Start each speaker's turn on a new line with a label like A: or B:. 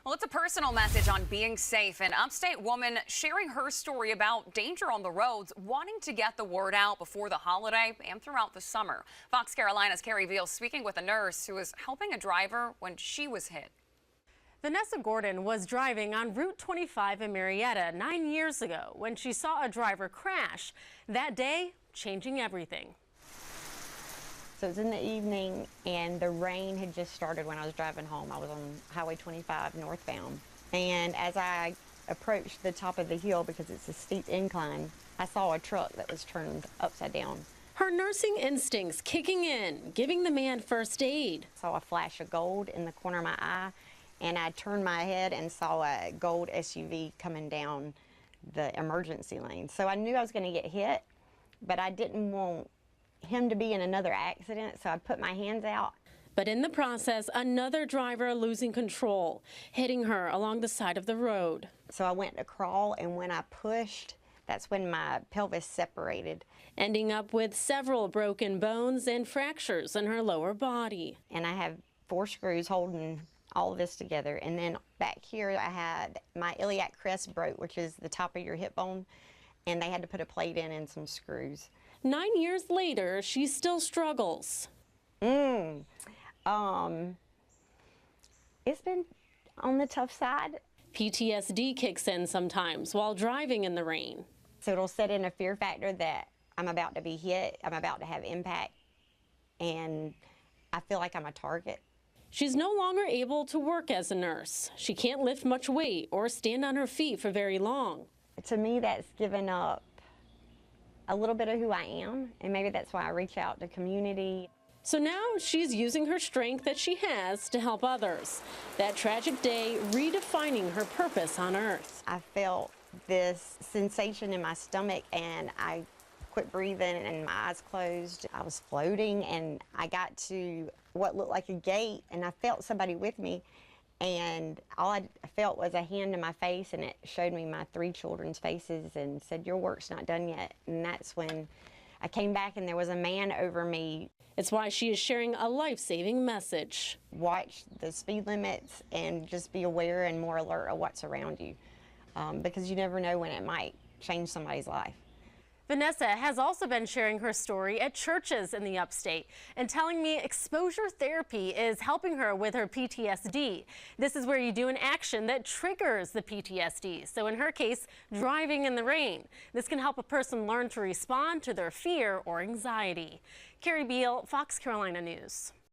A: Well, it's a personal message on being safe. An upstate woman sharing her story about danger on the roads, wanting to get the word out before the holiday and throughout the summer. Fox Carolina's Carrie Veal speaking with a nurse who was helping a driver when she was hit.
B: Vanessa Gordon was driving on Route 25 in Marietta 9 years ago when she saw a driver crash. That day, changing everything.
C: So it was in the evening, and the rain had just started when I was driving home. I was on Highway 25 northbound. And as I approached the top of the hill, because it's a steep incline, I saw a truck that was turned upside down.
B: Her nursing instincts kicking in, giving the man first aid.
C: I saw a flash of gold in the corner of my eye, and I turned my head and saw a gold SUV coming down the emergency lane. So I knew I was going to get hit, but I didn't want him to be in another accident, so I put my hands out.
B: But in the process, another driver losing control, hitting her along the side of the road.
C: So I went to crawl, and when I pushed, that's when my pelvis separated.
B: Ending up with several broken bones and fractures in her lower body.
C: And I have 4 screws holding all of this together. And then back here I had my iliac crest broke, which is the top of your hip bone, and they had to put a plate in and some screws.
B: 9 years later, she still struggles.
C: It's been on the tough side.
B: PTSD kicks in sometimes while driving in the rain.
C: So it'll set in a fear factor that I'm about to be hit, I'm about to have impact, and I feel like I'm a target.
B: She's no longer able to work as a nurse. She can't lift much weight or stand on her feet for very long.
C: To me, that's given up a little bit of who I am, and maybe that's why I reach out to community.
B: So now she's using her strength that she has to help others. That tragic day redefining her purpose on earth.
C: I felt this sensation in my stomach, and I quit breathing and my eyes closed. I was floating, and I got to what looked like a gate, and I felt somebody with me, and all I felt was a hand in my face, and it showed me my 3 children's faces and said, "Your work's not done yet." And that's when I came back, and there was a man over me.
B: It's why she is sharing a life-saving message.
C: Watch the speed limits and just be aware and more alert of what's around you, because you never know when it might change somebody's life.
B: Vanessa has also been sharing her story at churches in the upstate and telling me exposure therapy is helping her with her PTSD. This is where you do an action that triggers the PTSD. So in her case, driving in the rain. This can help a person learn to respond to their fear or anxiety. Carrie Veal, Fox Carolina News.